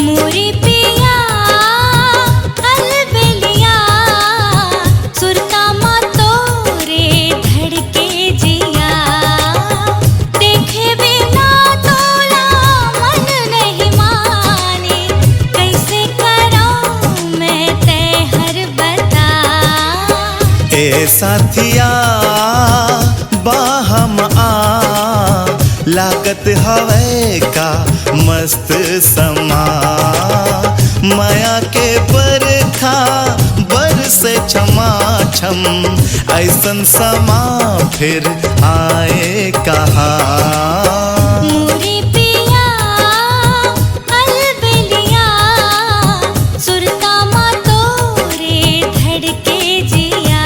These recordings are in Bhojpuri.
मोरे पिया अलबेलिया सुरता माँ तोरे धड़के जिया देखे बिना तोला मन नहीं माने कैसे करूं मैं तय हर बता। ए साथिया बाहम लागत हवे का मस्त समा माया के बरखा बरसे छमा छम ऐसन समा फिर आए कहा। मोरे पिया अलबेलिया सुरता माँ तोरे धड़के जिया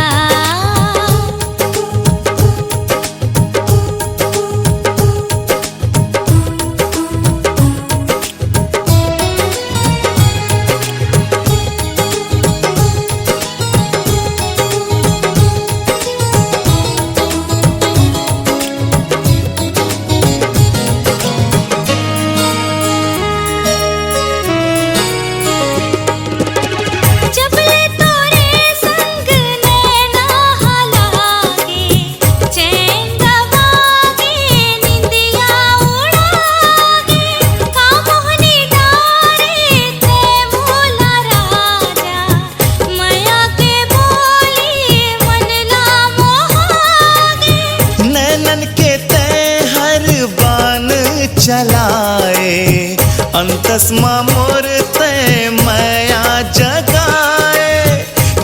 चलाए अंतस्मा मोरते मया जगाए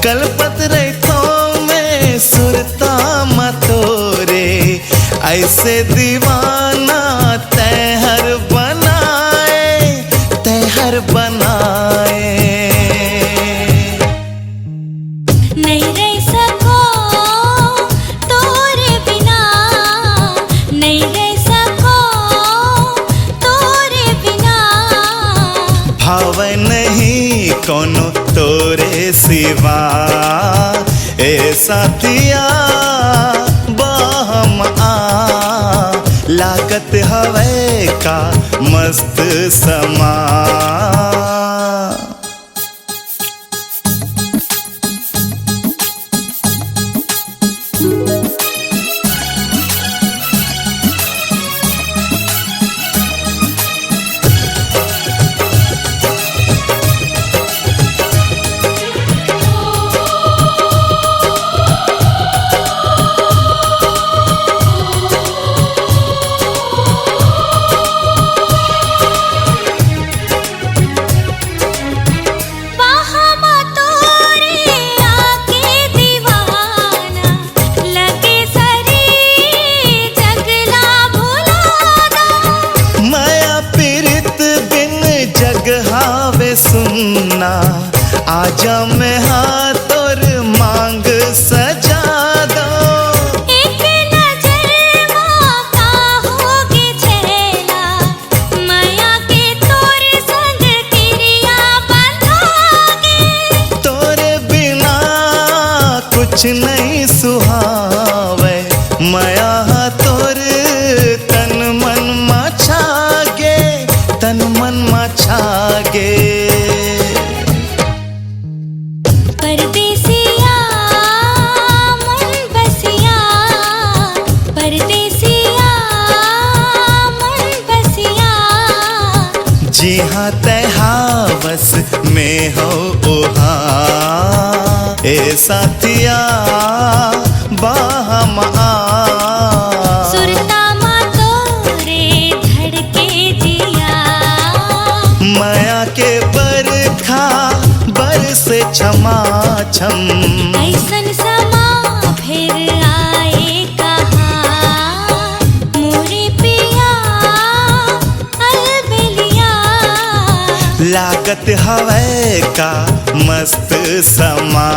कलपत रैथों में सुरता मतोरे ऐसे दीवाना तैहर बनाए नहीं रह सको तोरे बिना नहीं रह सको तोरे बिना भाव नहीं कोनो तोरे सिवा ए साथिया बाहम लागत हवे का मस्त समा। सुनना आजा मैं हाथ और मांग सजा दो एक नजर मौका होगे छेला माया के तोरे संग किरिया बंधोगे तोरे बिना कुछ नहीं सुहावे माया तोरे तन मन मचागे परदेसिया मन बसिया परदेसिया मन बसिया जी हाँ तैहा बस में हो ओहा ए साथिया बाहम सुरता माँ तोरे धड़के जिया माया के बरखा बरसे छमा छम ऐसन समा फिर आए कहाँ मोरे पिया अलबेलिया लागत लागत हवे का मस्त समा।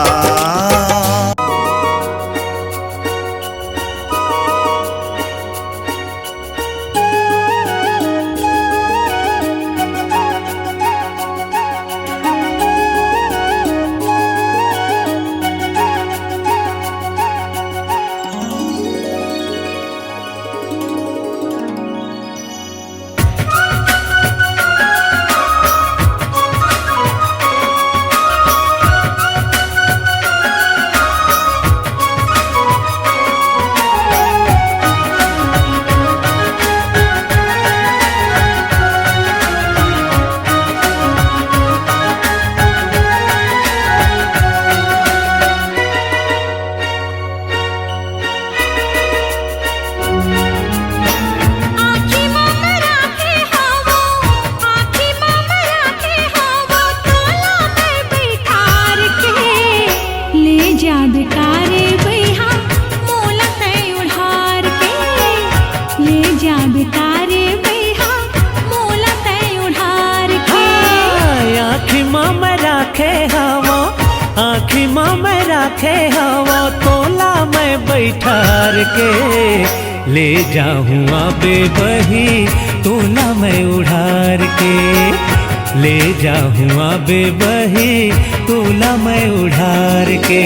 आँखी में राखे हवा तोला मैं बैठार के ले जाऊँ आबे बही तोला मैं उड़ार के ले जाऊँ आबे बही तोला मैं उड़ार के।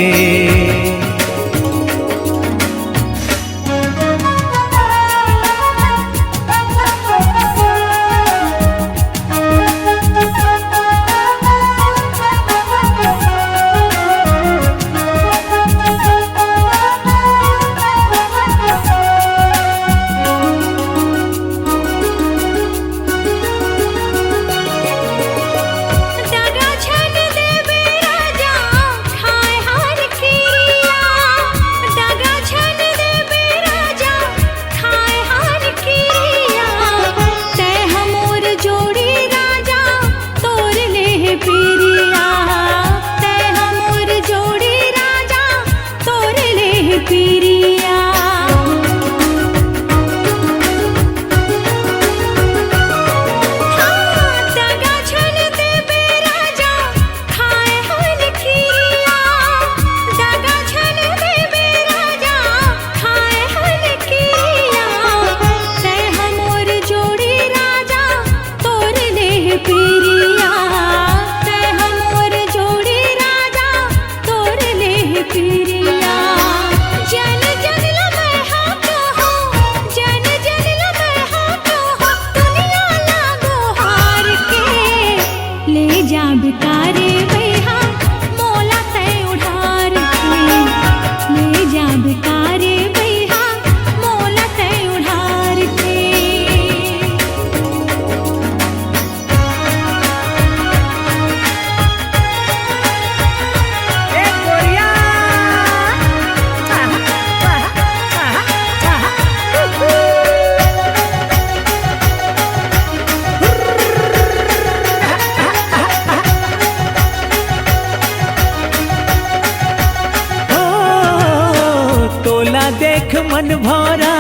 देख मन भरा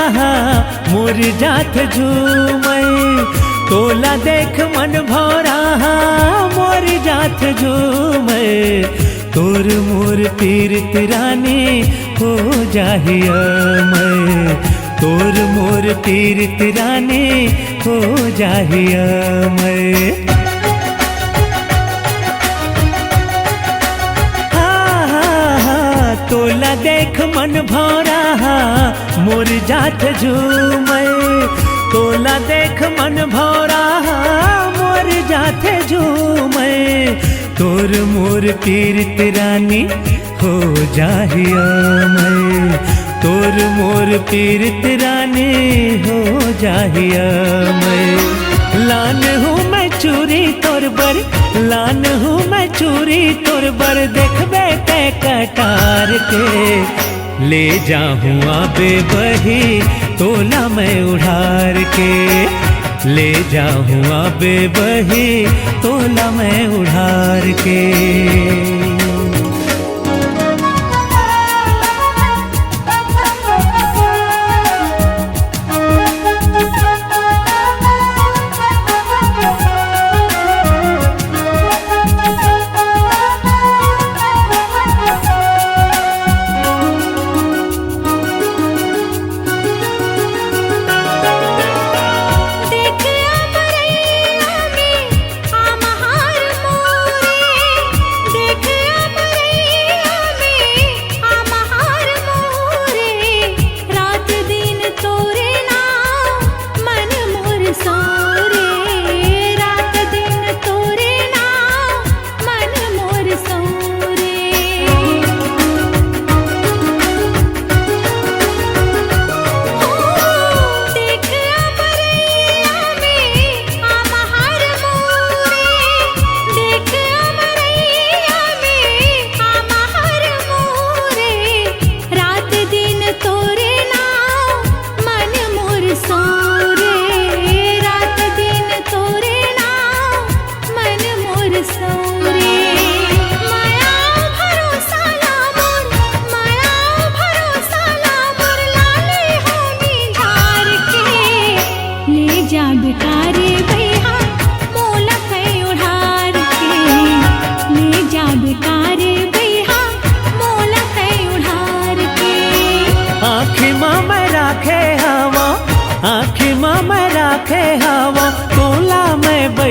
मोर जात झूमै तोला देख मन भरा मोर जात झूमै तोर मोर तीर्थ रानी हो जाहिया मैं तोर मोर तीर्थ रानी हो जाहिया मैं। तोला देख मन भरा मोर जात झूमै तोला देख मन भरा मोर जात झूमै तोर मोर तीर्थ रानी हो जाहिया मैं तोर मोर तीर्थ रानी हो जाहिया मैं। लान हूँ मैं चूरी तोर बर लान हूँ मैं चूरी तोर बर देखबे ते कटार के ले जाऊँ आबे बही तोला मैं उड़ार के ले जाऊँ आबे बही तोला मैं उड़ार के।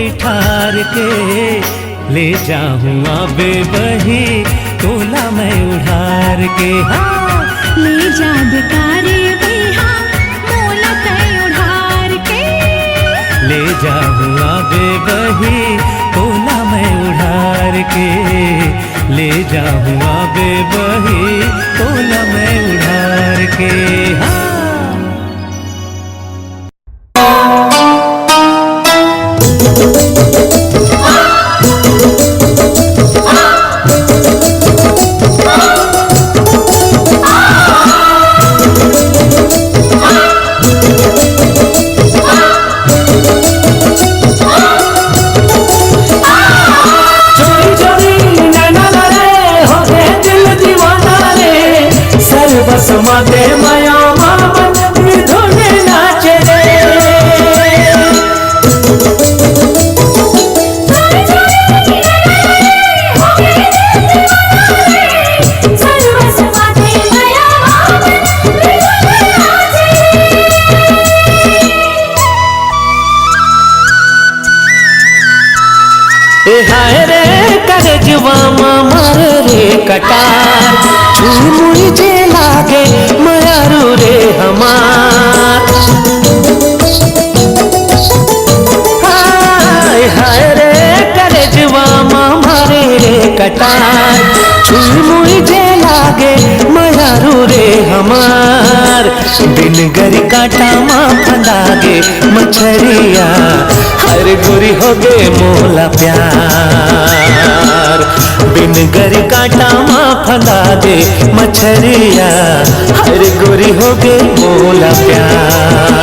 बैठार के ले जाऊं आबे बही तोला मैं उधार के। हाँ ले जा बेकारे भैया मोला कई उधार के। ले जाऊं आबे बही तोला मैं उधार के। ले जाऊं आबे बही तोला मैं उधार के। हाँ बसमते माया मामन धुने नाचे रे। हाय रे करजवा मार रे कटार झूमुई जे लागे मयारू रे हमार। हाय हाय रे करजवा मार रे कटार झूमुई जे लागे मयारू रे हमार। बिन गर काटा माँ फंदागे मछरिया हर गोरी हो गे मोला प्यार। बिन गर काटा माँ फंदागे मछरिया हर गोरी हो गे मोला प्यार।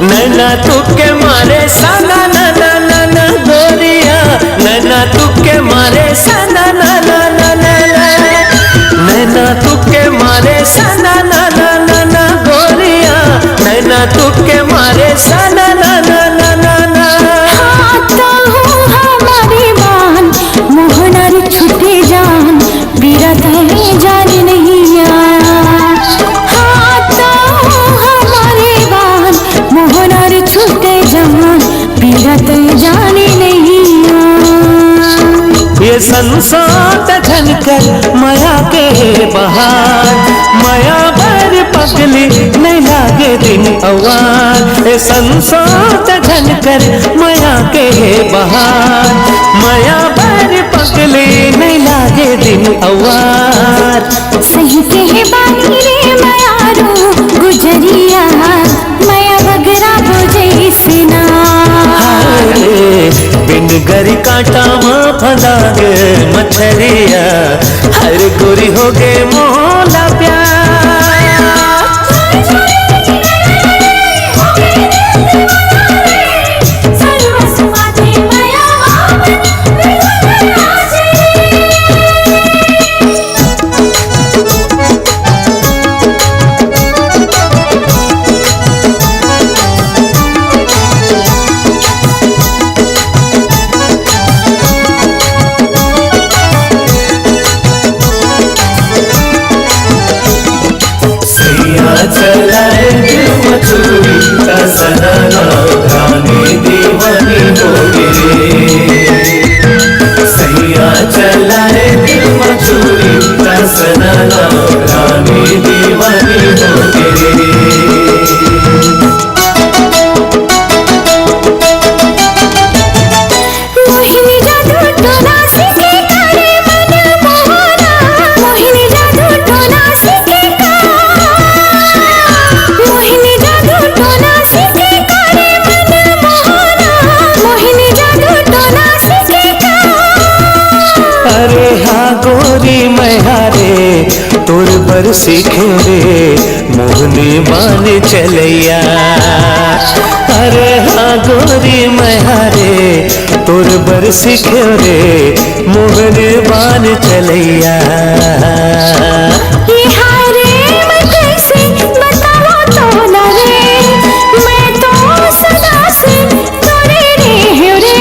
नैना तुके मारे सना ना ना ना ना गोरिया। नैना तुके मारे सना ना ना ना ना नैना तुके मारे सना ना ना ना ना गोरिया। नैना तुके मारे सना ना ना ना ना ना। आता हूँ हमारी बान मोहनर छुटे जान बिरत है जान नहीं आता हूँ हमारे बान मोहनर छुटे जान बिरत जाने नहीं। ये संसार झनकर माया के बहार माया भर पगली नहीं लागे दिन अवार। ये संसार झनकर माया के बहार माया भर पगली नहीं लागे दिन अवार। सही के बानी रे मयारू गुजरिया माया बगरा बुझे सिना। बिन गरी काटा माँ फंदागे मछरिया हर गोरी हो गे मोला प्यार। मोहिनी दीवानी हो तेरे। मोहिनी जादू टोना सीखे करे मन मोहना, मोहिनी जादू टोना सीखे मोहिनी जादू टोना सीखे करे मन मोहना, मोहिनी जादू टोना सीखे। अरे हाँ गोरी मैहारे तोर पर सीखे रे मोहनी मान चलैया। अरे हाँ गोरी मैहारे तोर पर सीखे रे मोहनी मान चलैया। ये हारे मैं कैसे बताऊं तोला रे, मैं तो सदा से तोरे रे हूँ रे।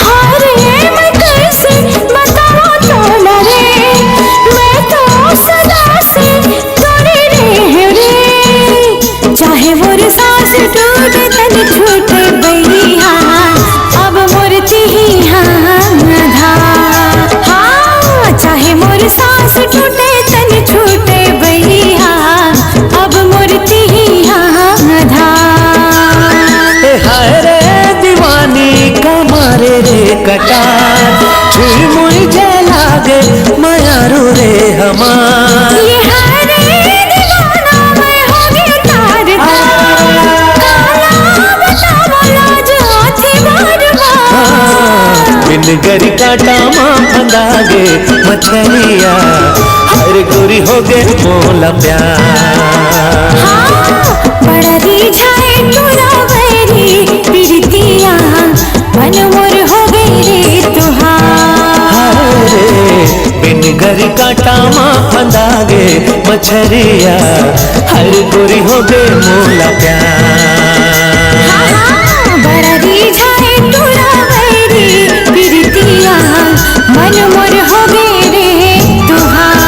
हारे मैं कैसे बताऊं तोला रे, मैं तो सदा से तोरे रे हूँ रे। चाहे मोर सांस टूटे तन छूटे बैरिया, अब मूर्ति ही हाँ धा। हाँ चाहे मोर सांस टूटे तन छूटे बैरिया, अब मूर्ति ही हाँ धा। हाय रे दीवानी का मारे रे कटार छुई मुई लागे मायारू रे हमार। ये हारे दीवाना मैं हो गई तार काला बताओ लाज आँखें बार बार। बिन गरी काटा माँ फंदागे मछलिया हर गोरी हो गए मोला प्यार। हाँ बड़ा रिझाए तोरा बैरी प्रीतिया, मन मोर हो गई रे तुहार। रे बिन गरी काटा माँ फंदागे मछरिया हर गोरी हो गए मोला प्यार। हाँ बड़ा रिझाए तोरा बैरी प्रीतिया, मन मोर हो गई रे तुहार।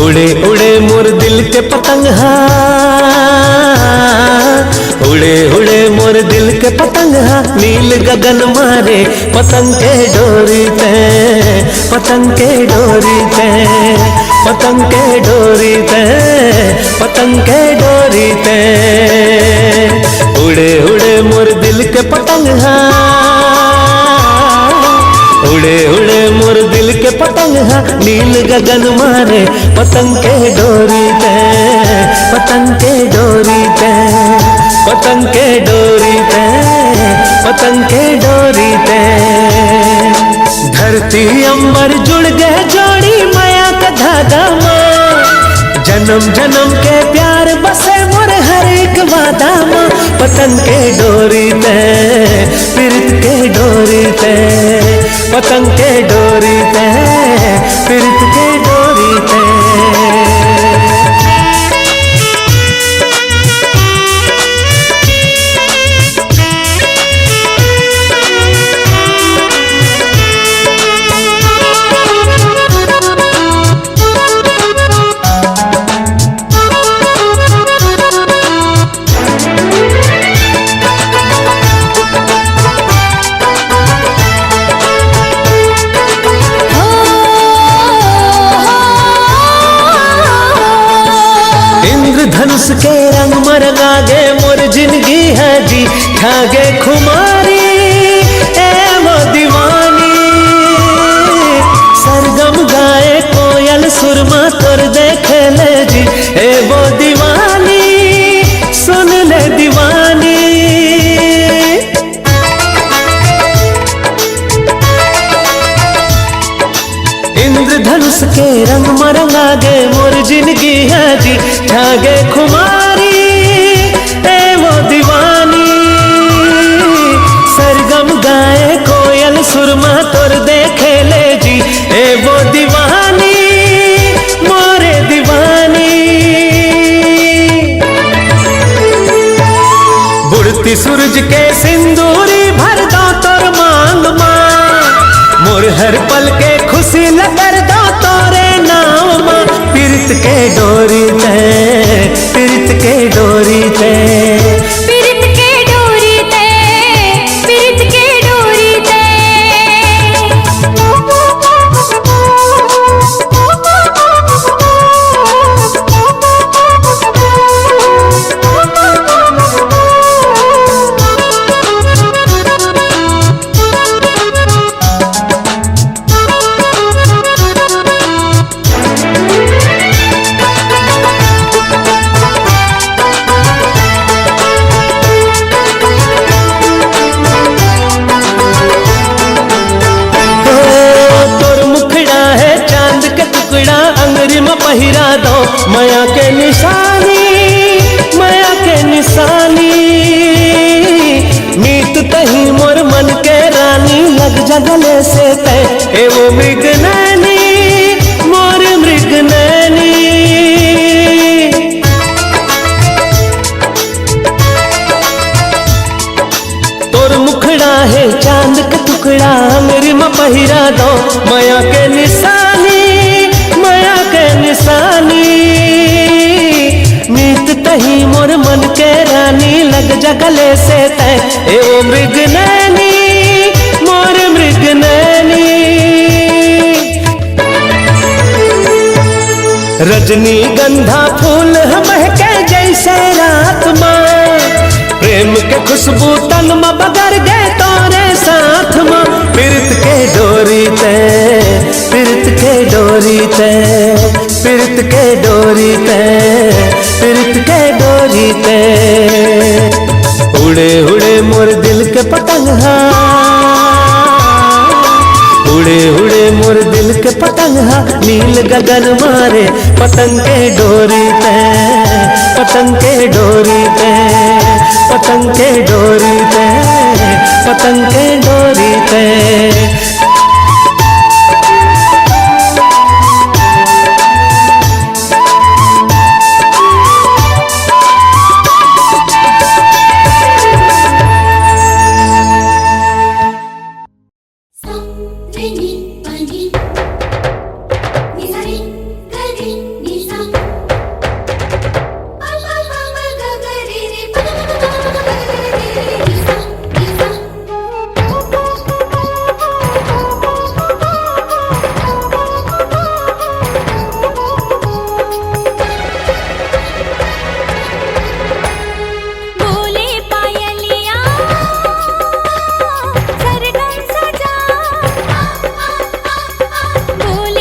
उड़े उड़े मोर दिल के पतंग हा, उड़े उड़े मोर दिल के पतंग हा, नील गगन मारे पतंग के डोरी ते, पतंग के डोरी ते, पतंग के डोरी ते, पतंग के डोरी ते। उड़े उड़े मोर दिल के पतंग हा, उड़े उड़े मोर दिल के पतंग हा, नील गगन मारे पतंग के डोरी ते, पतंग के डोरी ते, पतंग के डोरी ते, पतंग के डोरी ते। धरती अंबर जुड़ गए जोड़ी माया का धागा माँ, जन्म जन्म के प्यार बसे मोर हर एक वादा माँ। पतंग के डोरी ते, प्रीत के डोरी ते, पतंग के डोरी ते, प्रीत के डोरी ते। धनुष के रंग मरंगागे मोर जिंदगी है जी, ठागे खुमारी ए वो दीवानी। सरगम गाए कोयल सुरमा तोर देखे ले जी, ए वो दीवानी सुन ले दीवानी। इंद्रधनुष के रंग मरंगागे मोर जिंदगी है जी, ठागे खुमारी ए वो दीवानी। सरगम गाए कोयल सुरमा तोर देखे ले जी, ए वो दीवानी पूज के सिंदूरी भर दो तोर मांग माँ मोर हर पल के खुशी लगर दो तोरे नाम माँ पीरित के डोरी ते पीरित के डोरी ते पीरित के डोरी ते पीरित के डोरी ते अंगरी में पहिरा दो माया के निशानी माया के निशानी मीत तही मोर मन के रानी लग जगले से ते ए वो मृग नैनी मोर मृग नैनी तोर मुखड़ा है चांद के टुकड़ा मेरी में पहिरा दो माया के निशानी माया के निशानी मीत तही मोर मन के रानी लग जगले से ते ए ओ मृग नैनी मोर मृग नैनी रजनी गंधा फूल महके जैसे रात माँ प्रेम के खुशबू तन में बगर गए तोरे साथ माँ पीरित के डोरी ते पीरित के डोरी ते पीरित के डोरी ते पीरित के डोरी ते उड़े उड़े मोर दिल के पतंग उड़े उड़े मोर दिल के पतंग नील गगन मारे पतंग के डोरी ते पतंग के डोरी ते पतंग के डोरी ते पतंग के डोरी ते बोले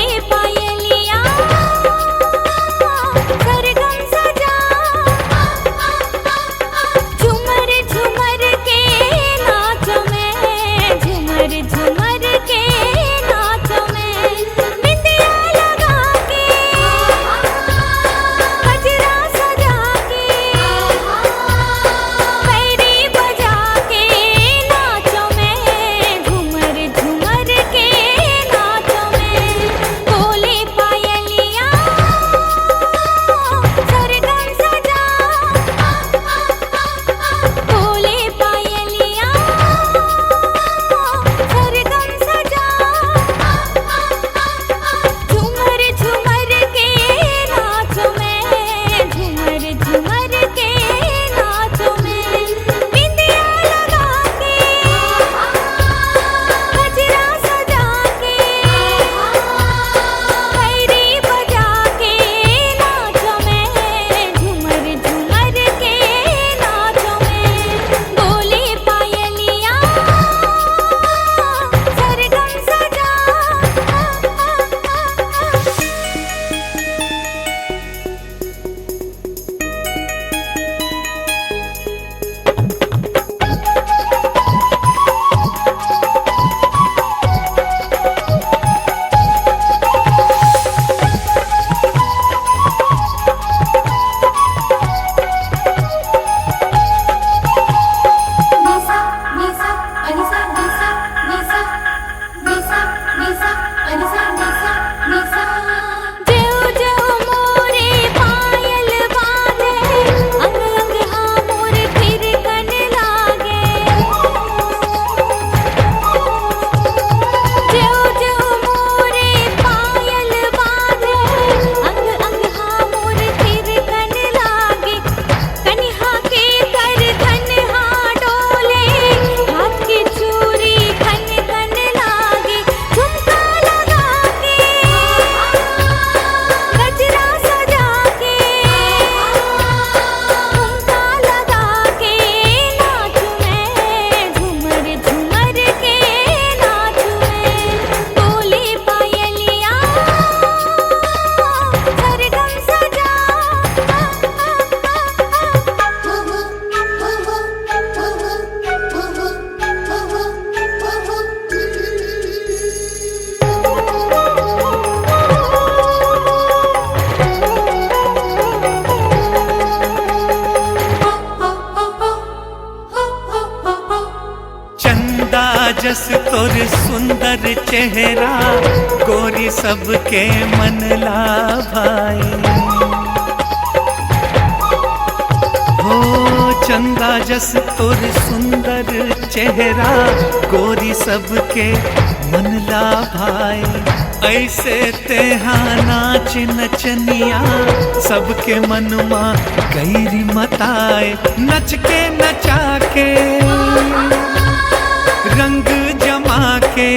तोर सुंदर चेहरा गोरी सबके मन ला भाई। हो चंदा जस तोर सुंदर चेहरा गोरी सबके मन ला भाई। ऐसे तेहा नाच नचनिया सबके मन माँ गैरी मताए। नच के नचा के रंग जमा के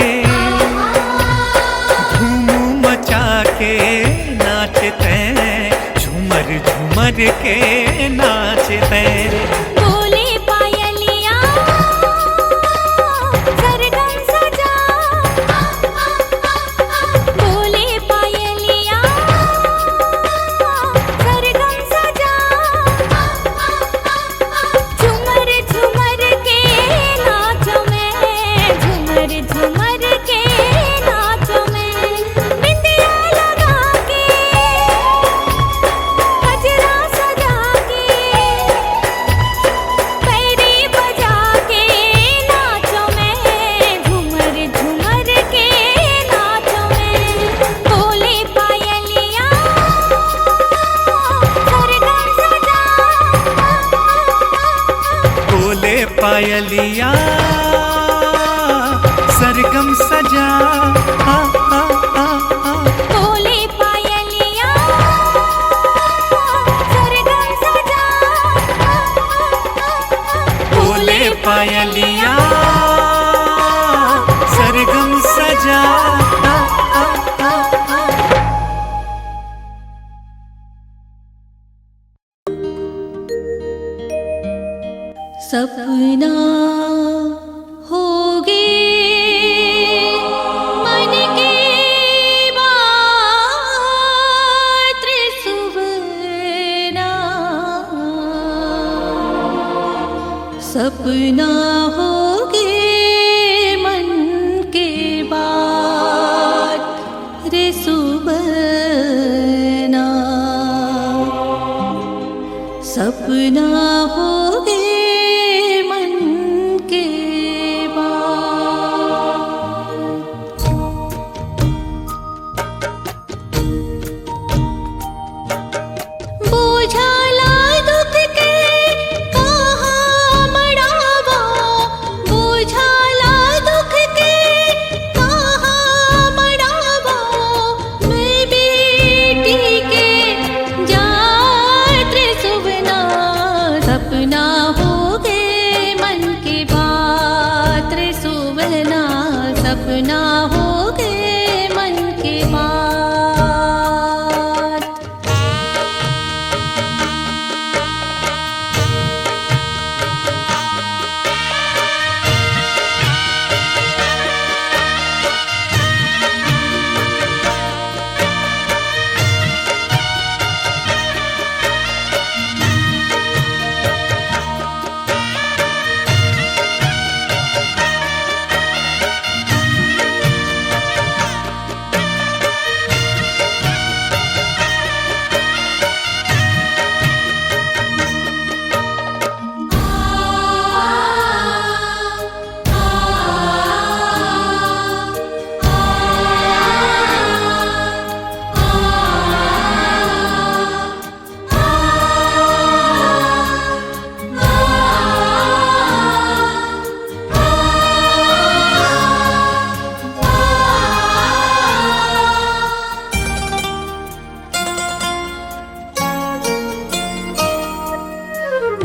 धूम मचा के नाचते झूमर झूमर के नाचते। बोले पायलिया सरगम सजा, बोले पायलिया सरगम सजा। झूमर झूमर के नाचो में, झूमर झूमर के नाचो में। बिंदिया लगा के गजरा सजा के पैरी बजा के नाचो में, झूमर झूमर के नाचो में। बोले पायलिया सरगम सजा, बोले पायलिया सरगम सजा। आ, आ, आ, आ। बोले पायलिया सरगम सजा, बोले पायलिया सरगम सजा। आ, आ, आ, आ। सपना होगे मन के बात सुवना। सपना होगे मन के बात रे सुबना। सपना होगे मन के बात। बोझाला दुख के कहाँ मड़ावा, बोझाला दुख के कहाँ मड़ावा। मैं बेटी के जात रे सुबना। सपना हो गए मन के बात रे सुबना। सपना हो गए मन के बात।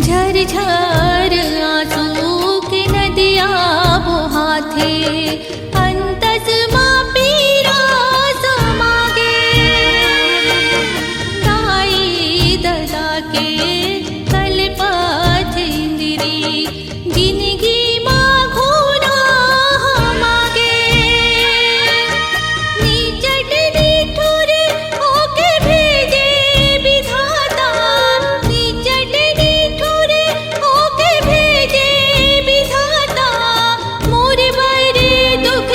झरझर आंसू की नदिया बहाते। अंतस माँ पीरा समागे। दाई ददा के कलपथ इंदिरी। जिंदगी माँ घोना मागे। नीचट निठुर होके भेजे विधाता। नीचट निठुर होके भेजे विधाता। मोर बड़े दुख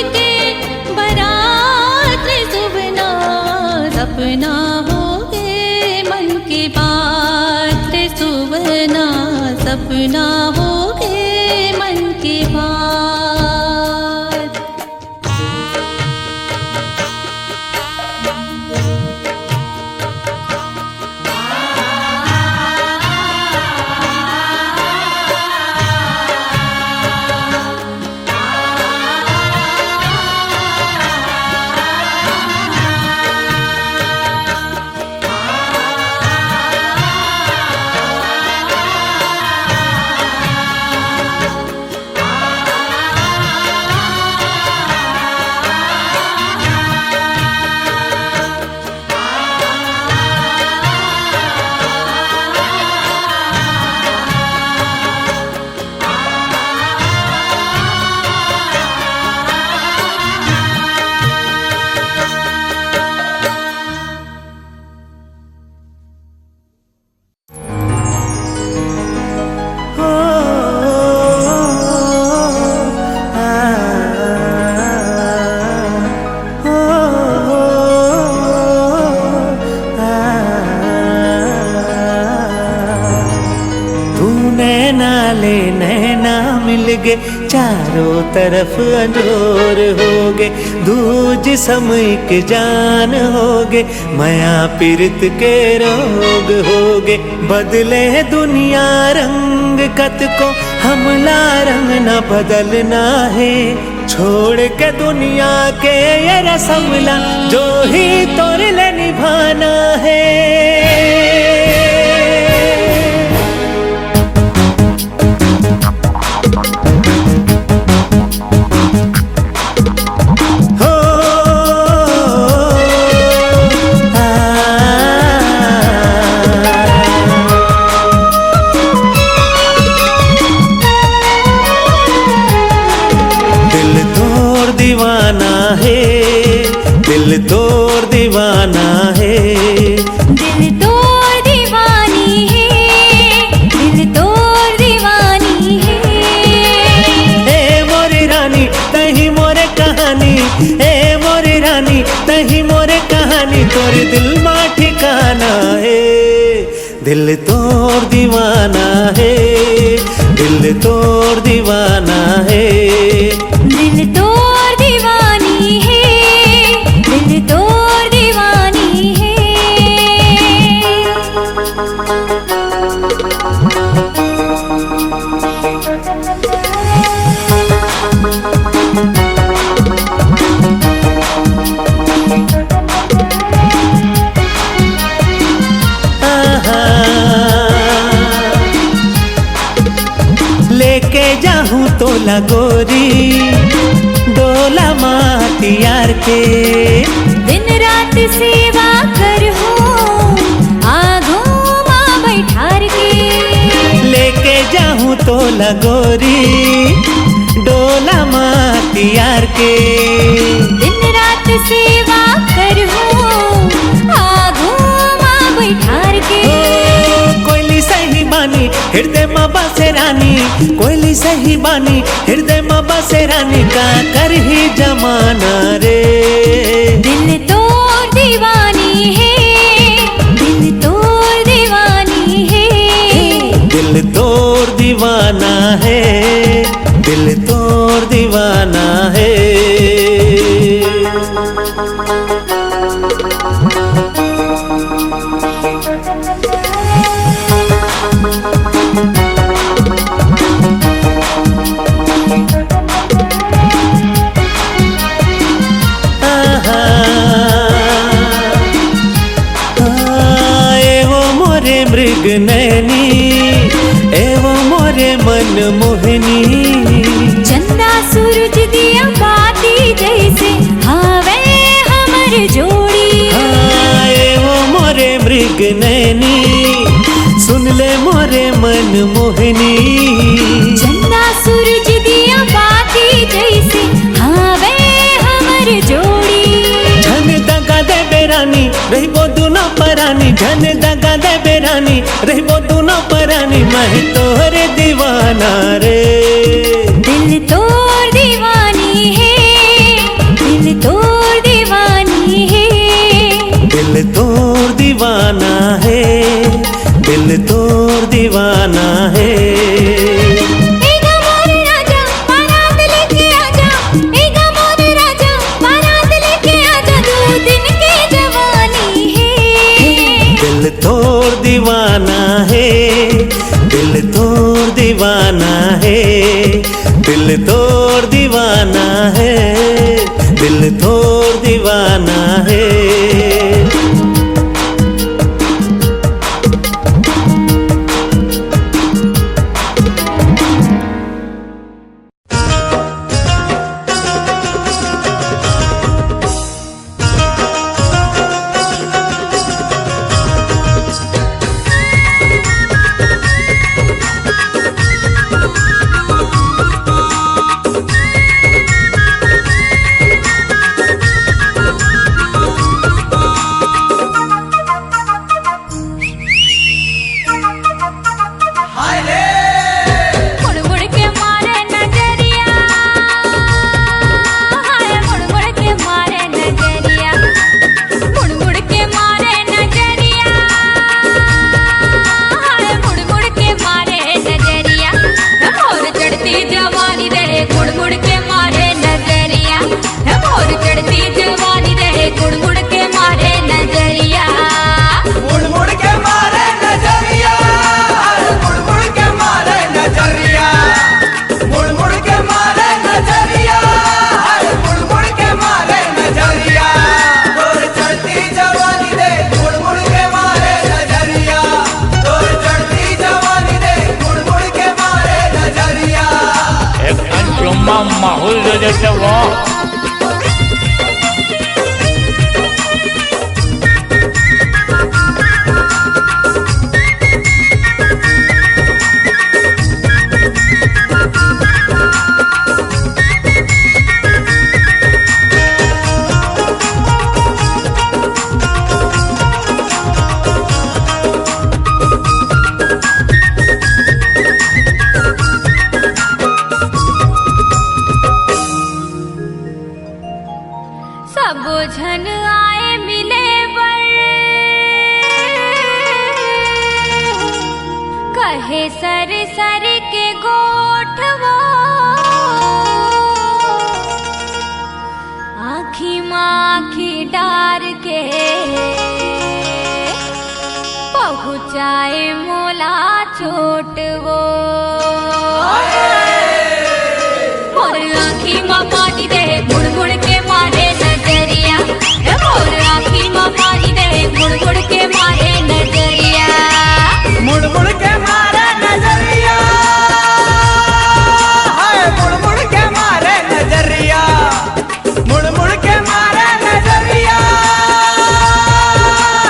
गे, चारों तरफ अंजोर हो गे, दूज समयक जान हो गे, माया पीरत के रोग हो गे। बदले दुनिया रंग कत को, हमला रंग न बदलना है, छोड़ के दुनिया के ये रसमला जो ही तोर ले निभाना है। दिल तोर दीवाना है, दिल तोर दीवानी है, दिल तोर दीवानी है। ए मोरी रानी तही मोरे कहानी, ए मोरी रानी तही मोरे कहानी, तोर दिल मा ठिकाना है। दिल तोर दीवाना है, दिल तोर दीवाना है, दिल तोर दीवानी है, दिल तोर दीवानी है। लेके जाहूं तोला गोरी, डोला माटी यार के, दिन रात सेवा कर हो, आगों माँ बैठार के। लेके जाहूं तोला गोरी, डोला माटी यार के, दिन रात सेवा कर हो, आगों माँ बैठार के। कोयली सही बानी हृदय माँ बसे रानी, कोयली सही बानी हृदय माँ बसे रानी, का कर ही जमाना रे। दिल तोर दीवानी है, दिल तोर दीवानी है, दिल तोर दीवाना है, दिल तोर दीवाना है। मृग नैनी एवं मोरे मन मोहनी, चंदा सूरज दिया बाती जैसे हावे हमर जोड़ी। एवं मोरे मृग नैनी, सुन ले मोरे मन मोहनी, चंदा सूरज दिया बाती जैसे हावे हमर जोड़ी। झन दगा दे बेरानी रहिबो दुनो परानी, झन दगा दे बेरानी रहिबो दुनो परानी, मैं तोहरे दीवाना रे। दिल तोर दीवानी है, दिल तोर दीवानी है, दिल तोर दीवाना है, दिल तोर दीवाना है। दिल तोर दीवाना है, दिल तोर दीवाना है, दिल तोर दीवाना है, दिल तोर दीवाना है। लगन आए मिले बर कहे सर सर के गोठवो आँखी माखी डार के पहुँचाए मोला छोटवो मोर आँखी माँ पानी दे मुड़ मुड़ के मारे नजरिया मोर आँखी माँ पानी दे मुड़ मुड़ के मारे नजरिया मुड़ मुड़ के मारे नजरिया हाय मुड़ मुड़ के मारे नजरिया मुड़ मुड़ के मारे नजरिया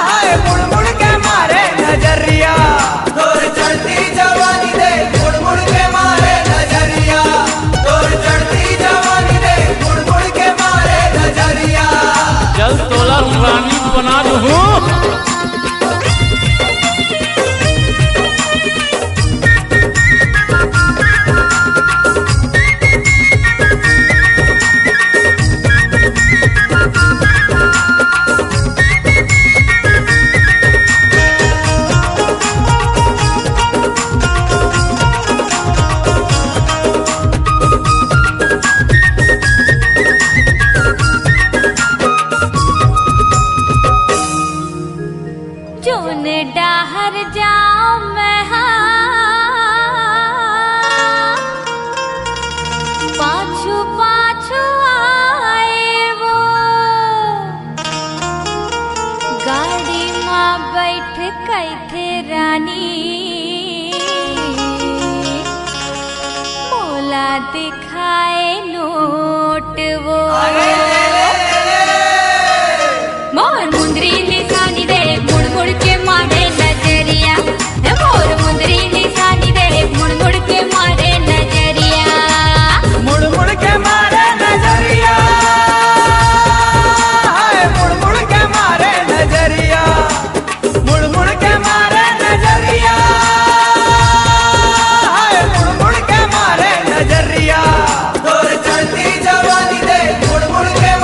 हाय मुड़ मुड़ के मारे नजरिया तोर चढ़ती जवानी दे मुड़ मुड़ के मारे नजरिया तोर चढ़ती जवानी दे मुड़ मुड़ के मारे नजरिया चल तोला रानी बना दू जोन डाहर जाओ मैं पाछू पाछू आए वो गाड़ी माँ बैठ गई थे रानी मोला दिखाए नोट वो मोर मुंदरी निशानी दे मुड़ मुड़ के मारे नजरिया मोर मुंदरी निशानी दे मुड़ मुड़ के मारे नजरिया मुड़ मुड़ के मारे नजरिया हाय मुड़ मुड़ के मारे नजरिया मुड़ मुड़ के मारे नजरिया हाय मुड़ मुड़ के मारे नजरिया तोर चढ़ती जवानी दे मुड़ मुड़ के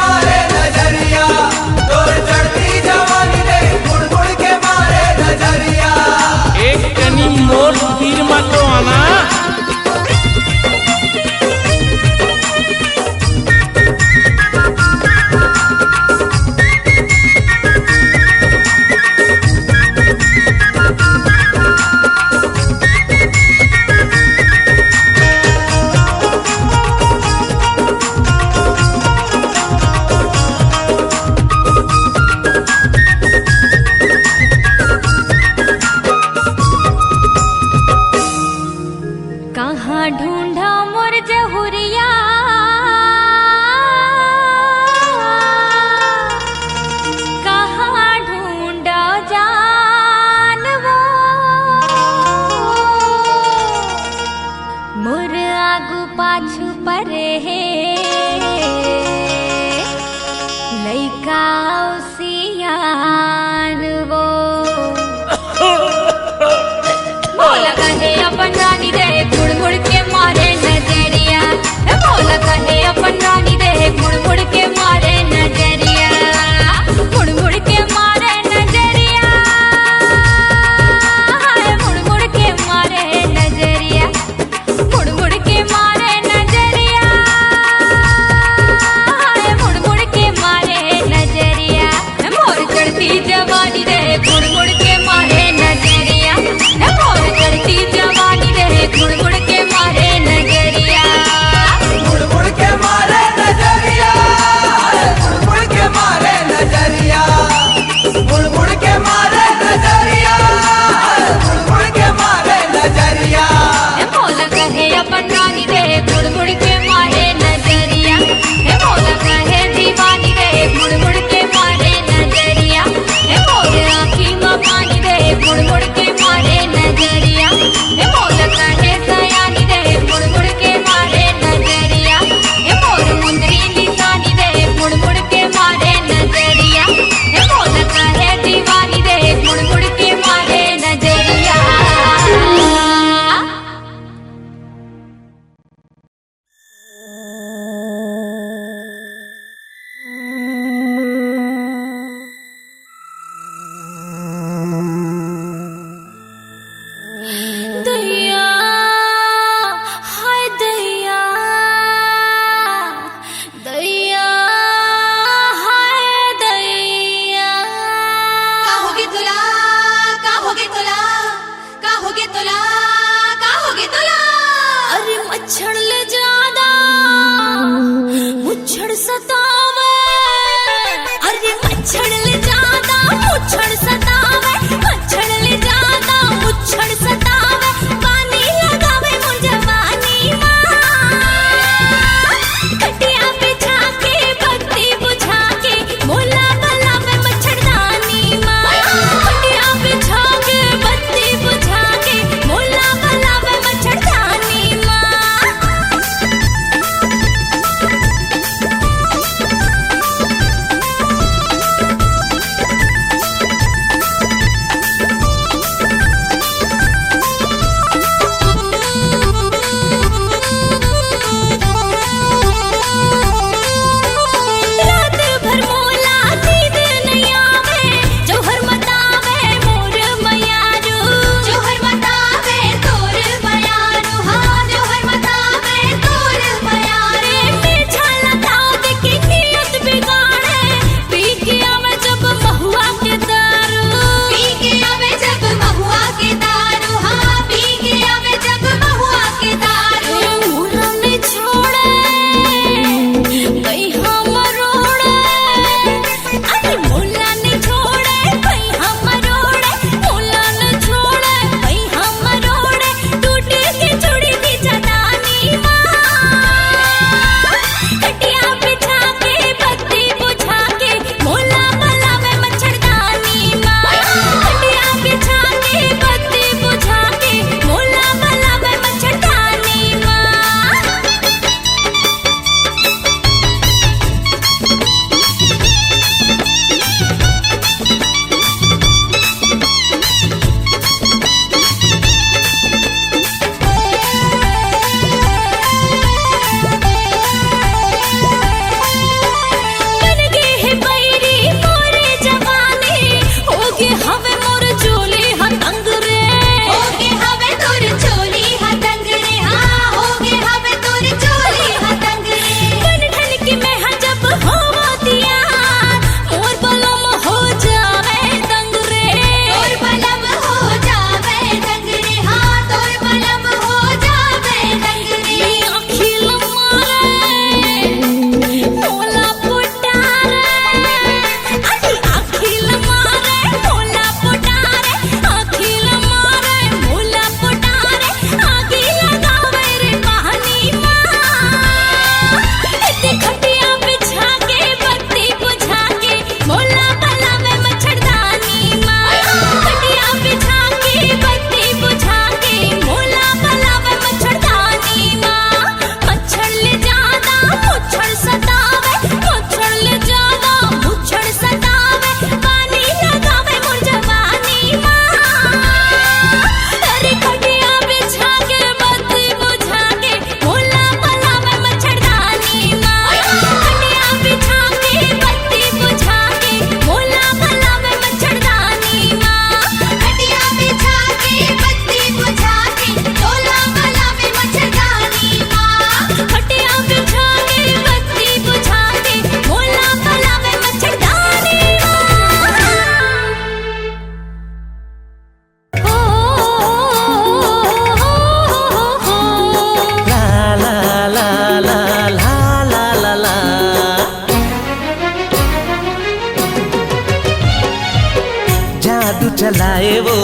चलाए वो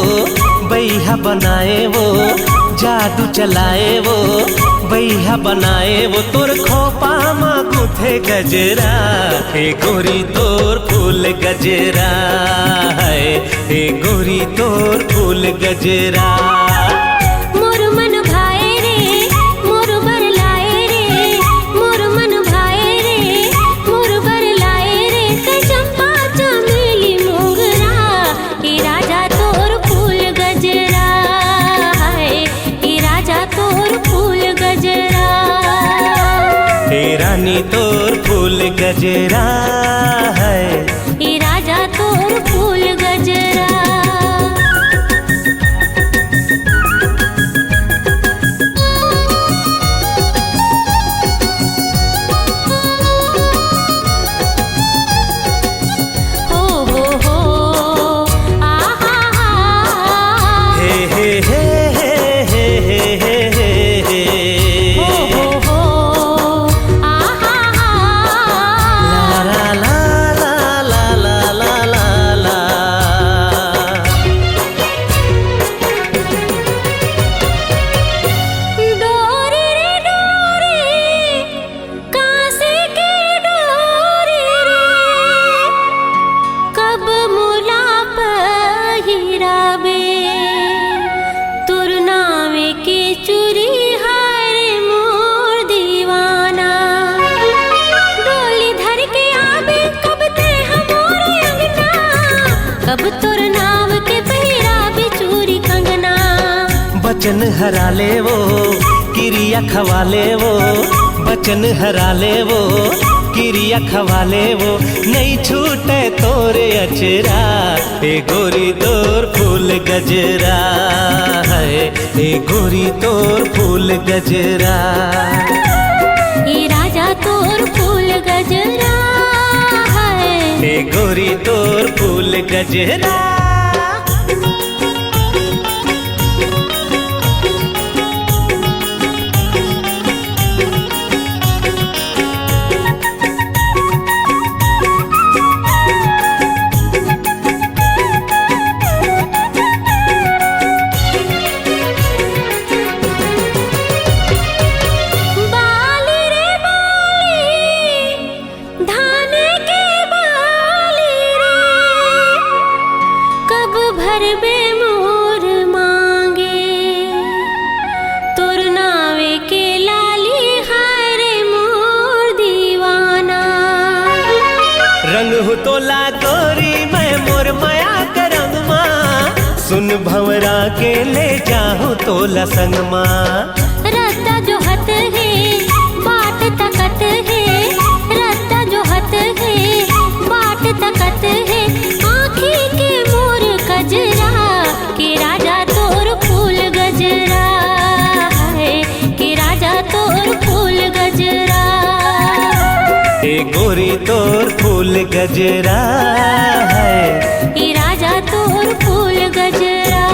बैहा बनाए वो, जादू चलाए वो बैहा बनाए वो, तोर खोपा मा गुथे गजरा, हे गोरी तोर फूल गजरा है, हे गोरी तोर फूल गजरा। मोर मन भाए रे मोर बर लाए रे, मोर मन भाए रे मोर बर लाए रे, ते चंपा चमेली मोगरा, हे राजा तोर फूल गजरा है, हे राजा तोर फूल गजरा। हे रानी तोर फूल गजरा है, हे राजा तोर फूल गजरा। हो हो हो आहा हा, हे हे हे हे हे हे हे हे हो हो हो आहा हा, ला ला ला ला ला ला ला ला। डोरी रे डोरी कासे की डोरी रे, कब मुला पहिराबे, तुर नावे के चूरी हारे मोर दीवाना, डोली धर के आबे कब ते हमोर अंगना, कब तुर नाव के पहिराबे चूरी कंगना। बचन हरा ले वो किरिया खवा ले वो, बचन हरा ले वो किरिया खवा ले वो, नहीं छूटे तोरे अचरा, हे गोरी तोर फूल गजरा है, हे गोरी तोर फूल गजरा। हे राजा तोर फूल गजरा है, हे गोरी तोर फूल गजरा। बाली रे बाली धान के बाली रे, कब भरबे मोर मांगे, तोर नावे के लाली हारे मोर दीवाना। रंग हो तोला गोरी मैं मोर माया का रंग माँ, सुन भंवरा के ले जाऊं तोला संग माँ। रत्ता जो हत है बाट तकत है, रत्ता जो हत है बाट तकत है, आँखी के मोर कजरा, के राजा तोर फूल गजरा है, के राजा तोर फूल गजरा। हे गोरी तोर फूल गजरा है, हे राजा तोर फूल गजरा।